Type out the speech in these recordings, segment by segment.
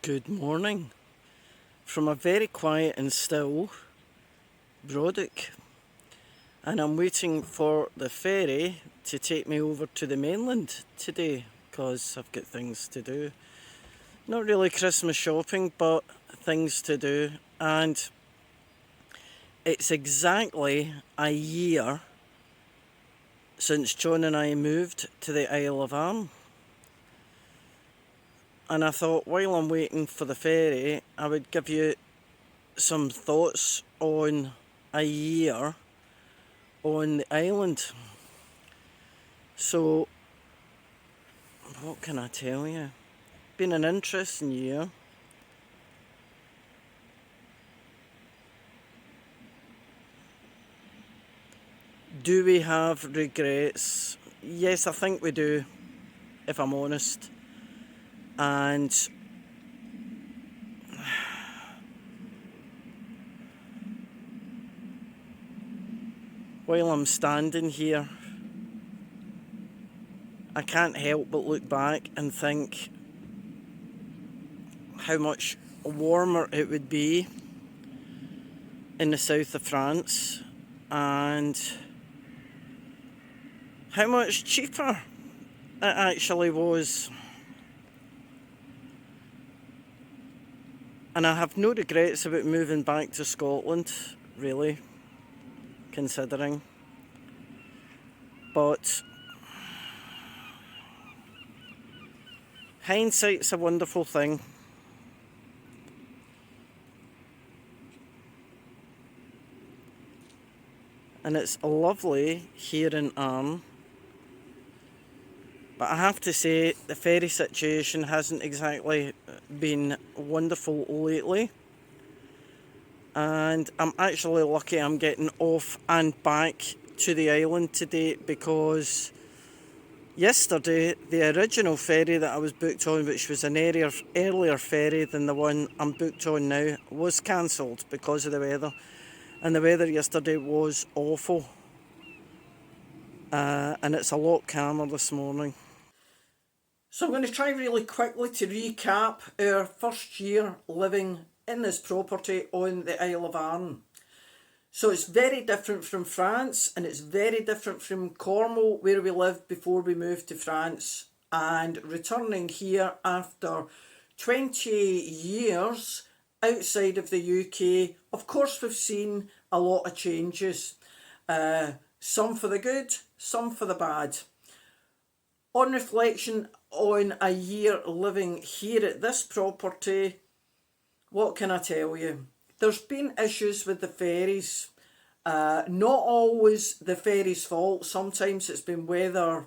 Good morning from a very quiet and still Brodick, and I'm waiting for the ferry to take me over to the mainland today because I've got things to do. Not really Christmas shopping, but things to do, and it's exactly a year since John and I moved to the Isle of Arran. And I thought while I'm waiting for the ferry, I would give you some thoughts on a year on the island. So, what can I tell you? Been an interesting year. Do we have regrets? Yes, I think we do, if I'm honest. And while I'm standing here, I can't help but look back and think how much warmer it would be in the south of France and how much cheaper it actually was. And I have no regrets about moving back to Scotland, really, considering. But hindsight's a wonderful thing. And it's lovely here in Arran. But I have to say, the ferry situation hasn't exactly been wonderful lately. And I'm actually lucky I'm getting off and back to the island today, because yesterday the original ferry that I was booked on, which was an earlier ferry than the one I'm booked on now, was cancelled because of the weather. And the weather yesterday was awful. And it's a lot calmer this morning. So I'm going to try really quickly to recap our first year living in this property on the Isle of Arran. So it's very different from France, and it's very different from Cornwall, where we lived before we moved to France. And returning here after 20 years outside of the UK, of course we've seen a lot of changes. Some for the good, some for the bad. On reflection on a year living here at this property, what can I tell you? There's been issues with the ferries. Not always the ferry's fault. Sometimes it's been weather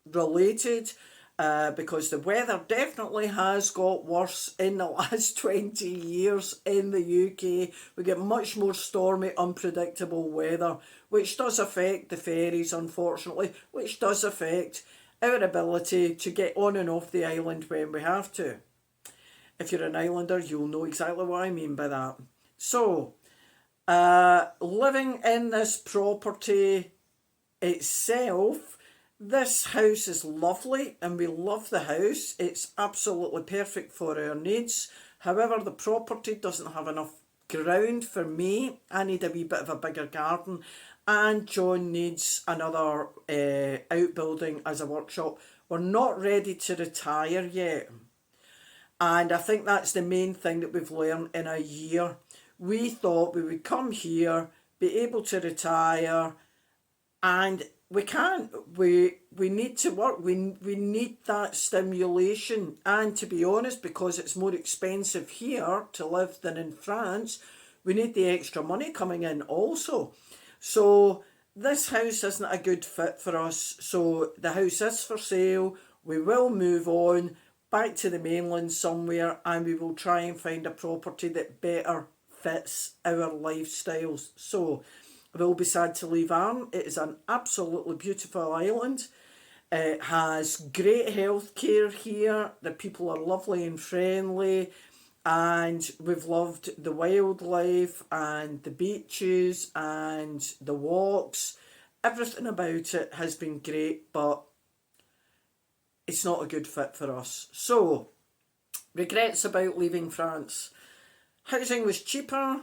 related, because the weather definitely has got worse in the last 20 years in the UK. We get much more stormy, unpredictable weather, which does affect the ferries, unfortunately, which does affect our ability to get on and off the island when we have to. If you're an islander, you'll know exactly what I mean by that. So, living in this property itself, this house is lovely and we love the house. It's absolutely perfect for our needs. However, the property doesn't have enough ground for me. I need a wee bit of a bigger garden, and John needs another outbuilding as a workshop. We're not ready to retire yet. And I think that's the main thing that we've learned in a year. We thought we would come here, be able to retire, and we can't. We need to work. We need that stimulation. And to be honest, because it's more expensive here to live than in France, we need the extra money coming in also. So this house isn't a good fit for us. So the house is for sale. We will move on back to the mainland somewhere, and we will try and find a property that better fits our lifestyles. So I will be sad to leave Arran. It is an absolutely beautiful island. It has great healthcare here. The people are lovely and friendly, and we've loved the wildlife and the beaches and the walks. Everything about it has been great, but it's not a good fit for us. So Regrets about leaving France. Housing was cheaper,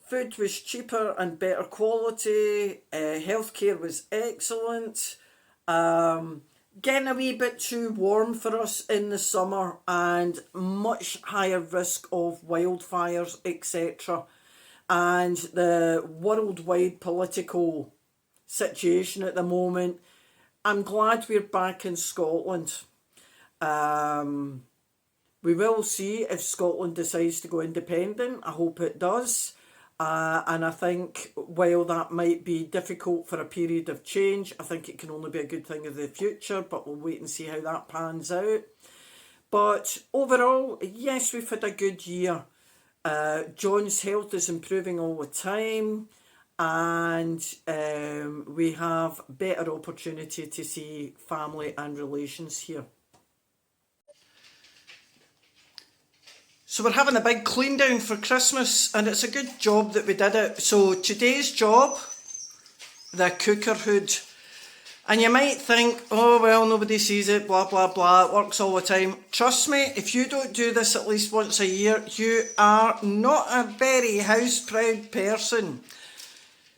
food was cheaper and better quality, healthcare was excellent, getting a wee bit too warm for us in the summer and much higher risk of wildfires, etc. And the worldwide political situation at the moment. I'm glad we're back in Scotland. We will see if Scotland decides to go independent. I hope it does. And I think while that might be difficult for a period of change, I think it can only be a good thing in the future, but we'll wait and see how that pans out. But overall, yes, we've had a good year. John's health is improving all the time, and we have better opportunity to see family and relations here. So we're having a big clean down for Christmas, and it's a good job that we did it. So today's job, the cooker hood. And you might think, oh well, nobody sees it, blah blah blah, it works all the time. Trust me, if you don't do this at least once a year, you are not a very house proud person.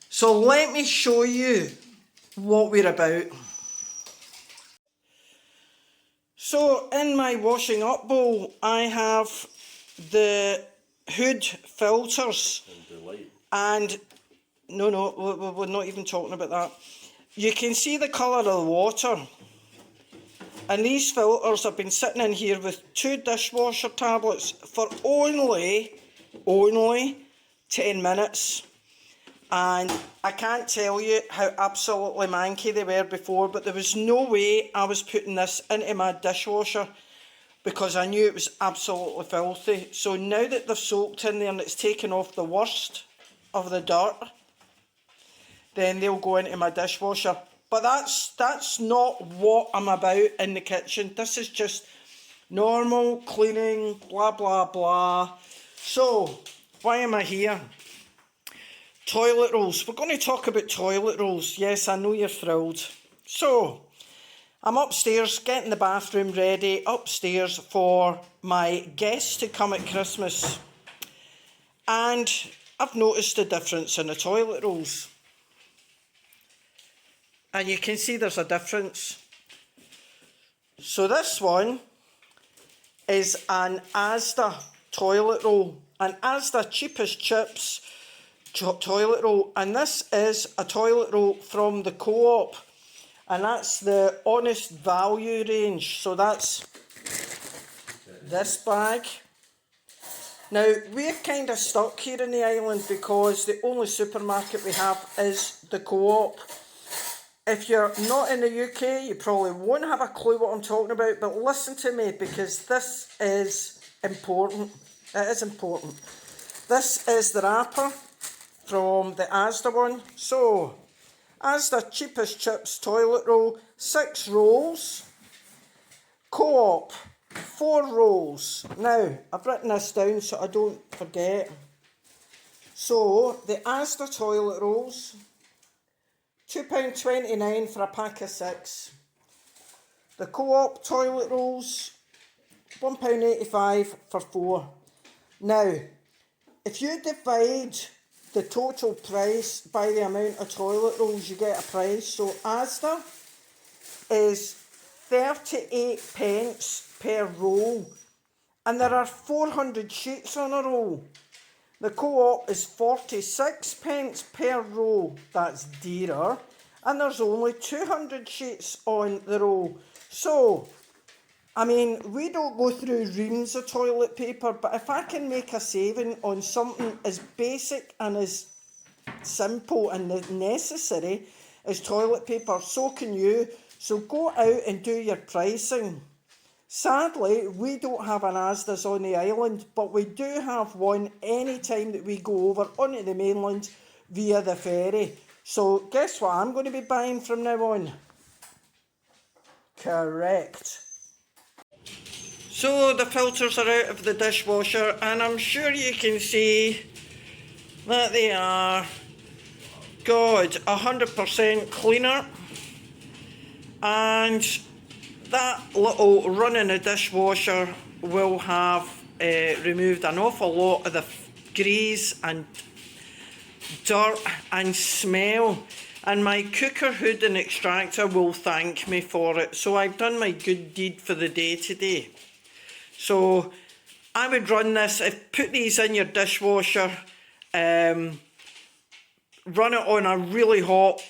So let me show you what we're about. So in my washing up bowl, I have the hood filters, and no, we're not even talking about that. You can see the colour of the water, and these filters have been sitting in here with 2 dishwasher tablets for only 10 minutes, and I can't tell you how absolutely manky they were before, but there was no way I was putting this into my dishwasher because I knew it was absolutely filthy. So now that they've soaked in there and it's taken off the worst of the dirt, then they'll go into my dishwasher. But that's not what I'm about in the kitchen. This is just normal cleaning, blah blah blah. So why am I here? Toilet rolls. We're going to talk about toilet rolls. Yes, I know you're thrilled. So I'm upstairs getting the bathroom ready upstairs for my guests to come at Christmas, and I've noticed the difference in the toilet rolls, and you can see there's a difference. So this one is an Asda toilet roll, an Asda cheapest chips toilet roll, and this is a toilet roll from the Co-op, and that's the Honest Value range. So that's this bag. Now we're kind of stuck here in the island because the only supermarket we have is the Co-op. If you're not in the UK, you probably won't have a clue what I'm talking about, but listen to me because this is important. It is important. This is the wrapper from the Asda one. So Asda cheapest chips toilet roll, 6 rolls. Co-op, 4 rolls. Now, I've written this down so I don't forget. So, the Asda toilet rolls, £2.29 for a pack of 6. The Co-op toilet rolls, £1.85 for 4. Now, if you divide the total price by the amount of toilet rolls, you get a price. So Asda is 38 pence per roll, and there are 400 sheets on a roll. The Co-op is 46 pence per roll, that's dearer, and there's only 200 sheets on the roll. So, I mean, we don't go through reams of toilet paper, but if I can make a saving on something as basic and as simple and necessary as toilet paper, so can you. So go out and do your pricing. Sadly, we don't have an Asda's on the island, but we do have one any time that we go over onto the mainland via the ferry. So guess what I'm going to be buying from now on? Correct. So the filters are out of the dishwasher, and I'm sure you can see that they are, God, 100% cleaner. And that little run in the dishwasher will have removed an awful lot of the grease and dirt and smell, and my cooker hood and extractor will thank me for it. So I've done my good deed for the day today. So I would run this, put these in your dishwasher, run it on a really hot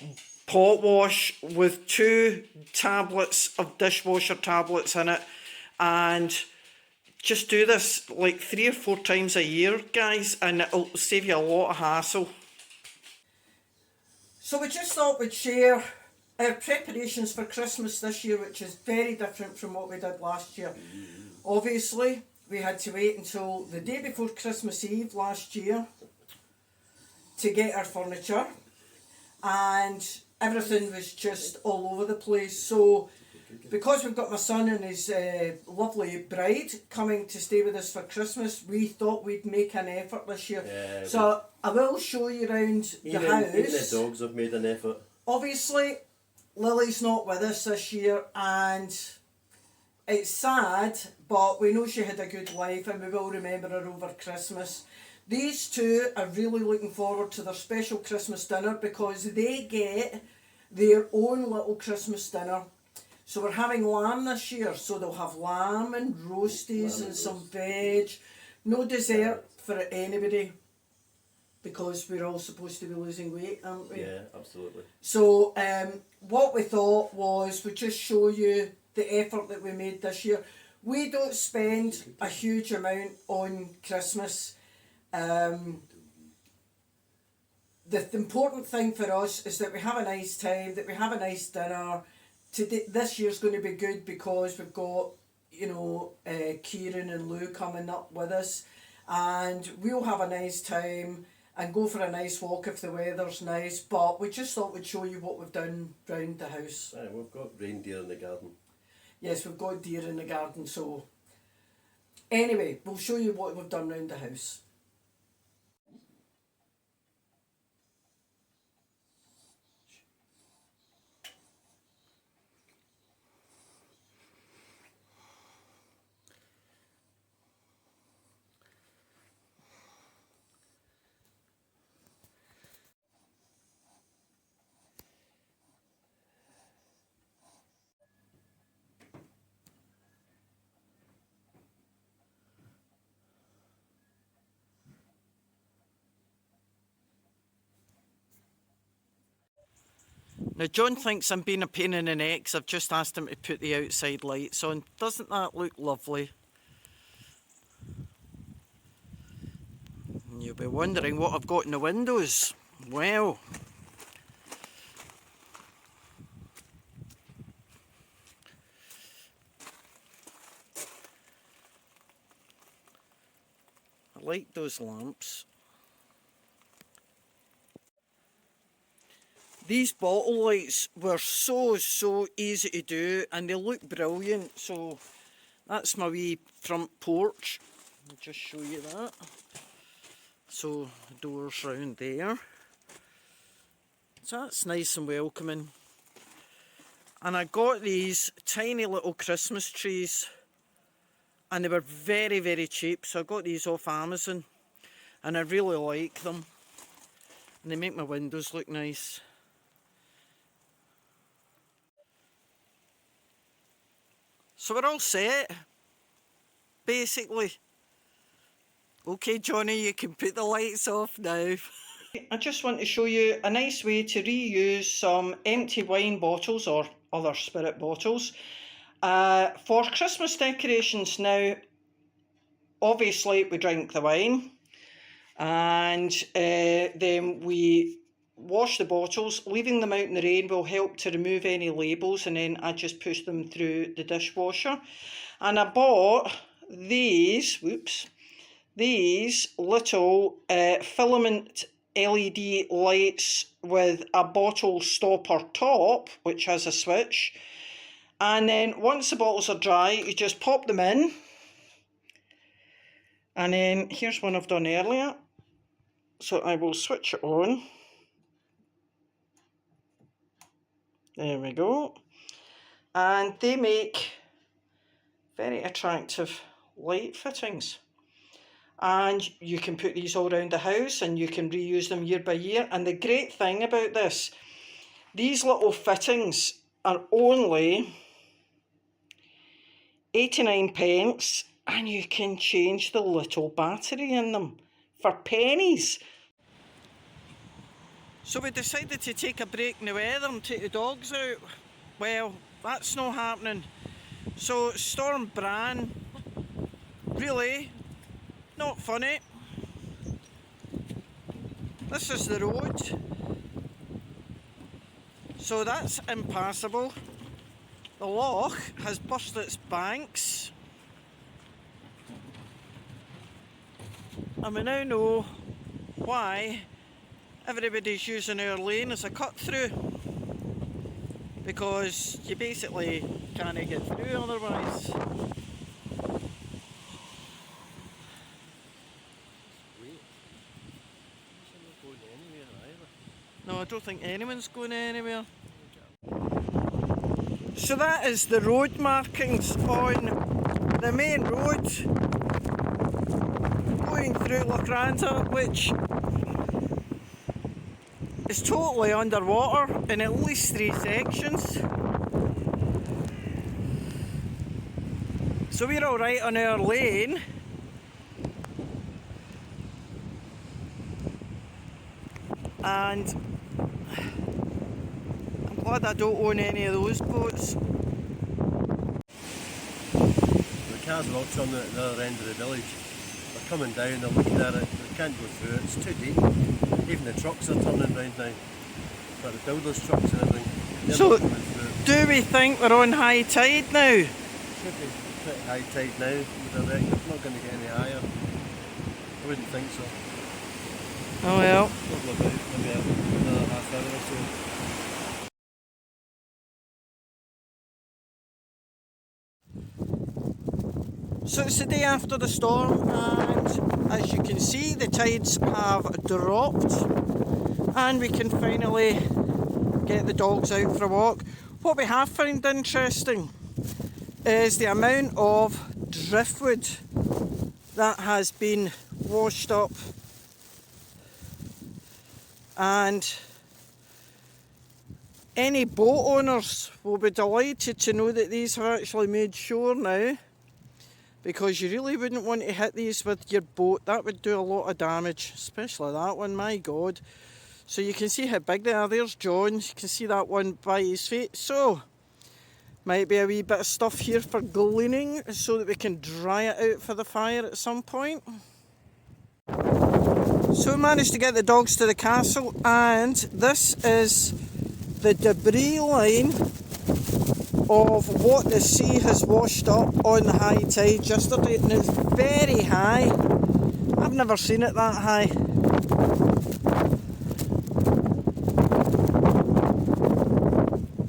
pot wash with 2 tablets of dishwasher tablets in it, and just do this like 3 or 4 times a year, guys, and it'll save you a lot of hassle. So we just thought we'd share our preparations for Christmas this year, which is very different from what we did last year. Obviously, we had to wait until the day before Christmas Eve last year to get our furniture, and everything was just all over the place. So because we've got my son and his lovely bride coming to stay with us for Christmas, we thought we'd make an effort this year. Yeah, so I will show you around the house. Even the dogs have made an effort. Obviously, Lily's not with us this year, and it's sad, but we know she had a good life and we will remember her over Christmas. These two are really looking forward to their special Christmas dinner because they get their own little Christmas dinner. So we're having lamb this year, so they'll have lamb and roasties and some veg. No dessert for anybody because we're all supposed to be losing weight, aren't we? Yeah, absolutely. So what we thought was we'd just show you the effort that we made this year. We don't spend a huge amount on Christmas. The important thing for us is that we have a nice time, that we have a nice dinner. This year's going to be good because we've got, you know, Kieran and Lou coming up with us, and we'll have a nice time and go for a nice walk if the weather's nice. But we just thought we'd show you what we've done round the house. We've got reindeer in the garden. Yes, we've got deer in the garden. So anyway, we'll show you what we've done round the house. Now John thinks I'm being a pain in the neck, so I've just asked him to put the outside lights on. Doesn't that look lovely? And you'll be wondering what I've got in the windows. Well, I like those lamps. These bottle lights were so easy to do and they look brilliant. So that's my wee front porch. I'll just show you that. So the door's round there. So that's nice and welcoming. And I got these tiny little Christmas trees and they were very cheap. So I got these off Amazon and I really like them. And they make my windows look nice. So we're all set, basically. Okay, Johnny, you can put the lights off now. I just want to show you a nice way to reuse some empty wine bottles or other spirit bottles for Christmas decorations. Now, obviously we drink the wine and then we wash the bottles. Leaving them out in the rain will help to remove any labels, and then I just push them through the dishwasher. And I bought these little filament LED lights with a bottle stopper top, which has a switch. And then once the bottles are dry, you just pop them in. And then here's one I've done earlier. So I will switch it on. There we go. And they make very attractive light fittings. And you can put these all around the house and you can reuse them year by year. And the great thing about this, these little fittings are only 89 pence, and you can change the little battery in them for pennies. So we decided to take a break in the weather and take the dogs out. Well, that's not happening. So Storm Bram, really not funny. This is the road. So that's impassable. The loch has burst its banks. And we now know why everybody's using our lane as a cut through. Because you basically can't get through otherwise. No, I don't think anyone's going anywhere. So that is the road markings on the main road going through Arran, which is totally underwater in at least 3 sections. So we're alright on our lane. And I'm glad I don't own any of those boats. The cars are all turning at the other end of the village. They're coming down, they're looking at it, they can't go through it, it's too deep. Even the trucks are turning round now. But the builders' trucks and everything, they're So, not coming through. do we think we're on high tide now? Should be pretty high tide now, but I reckon it's not going to get any higher. I wouldn't think so. Oh well. Probably about maybe another half hour or so. So it's the day after the storm, and as you can see the tides have dropped and we can finally get the dogs out for a walk. What we have found interesting is the amount of driftwood that has been washed up, and any boat owners will be delighted to know that these have actually made shore now, because you really wouldn't want to hit these with your boat. That would do a lot of damage, especially that one, my god. So you can see how big they are. There's John, you can see that one by his feet. So might be a wee bit of stuff here for gleaning so that we can dry it out for the fire at some point. So we managed to get the dogs to the castle, and this is the debris line of what the sea has washed up on the high tide yesterday, and it's very high. I've never seen it that high.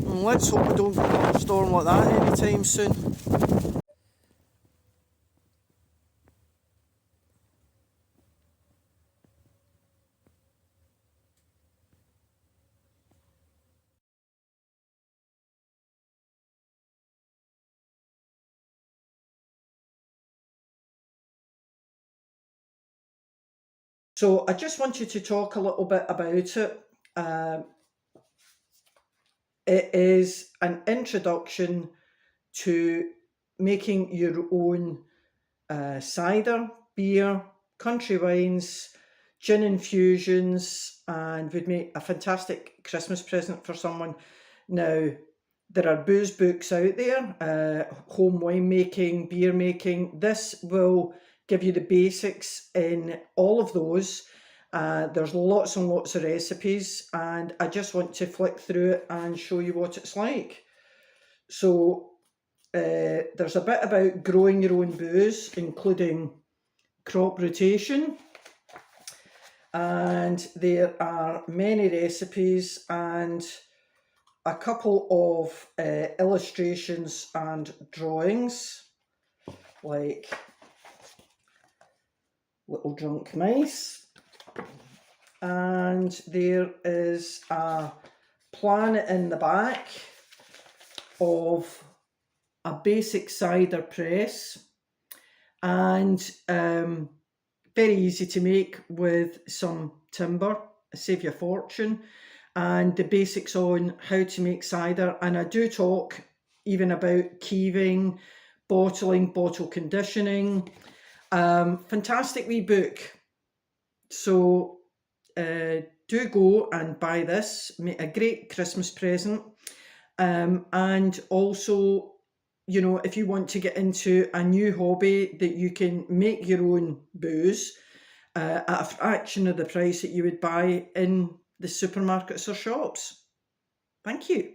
And let's hope we don't get another storm like that anytime soon. So I just wanted to talk a little bit about it. It is an introduction to making your own cider, beer, country wines, gin infusions, and would make a fantastic Christmas present for someone. Now, there are booze books out there, home wine making, beer making. This will give you the basics in all of those. There's lots and lots of recipes, and I just want to flick through it and show you what it's like. So there's a bit about growing your own booze, including crop rotation, and there are many recipes and a couple of illustrations and drawings, like little drunk mice, and there is a plan in the back of a basic cider press, and very easy to make with some timber, save you a fortune, and the basics on how to make cider. And I do talk even about keeving, bottling, bottle conditioning. Fantastic wee book. So do go and buy this, make a great Christmas present. And also, you know, if you want to get into a new hobby that you can make your own booze at a fraction of the price that you would buy in the supermarkets or shops. Thank you.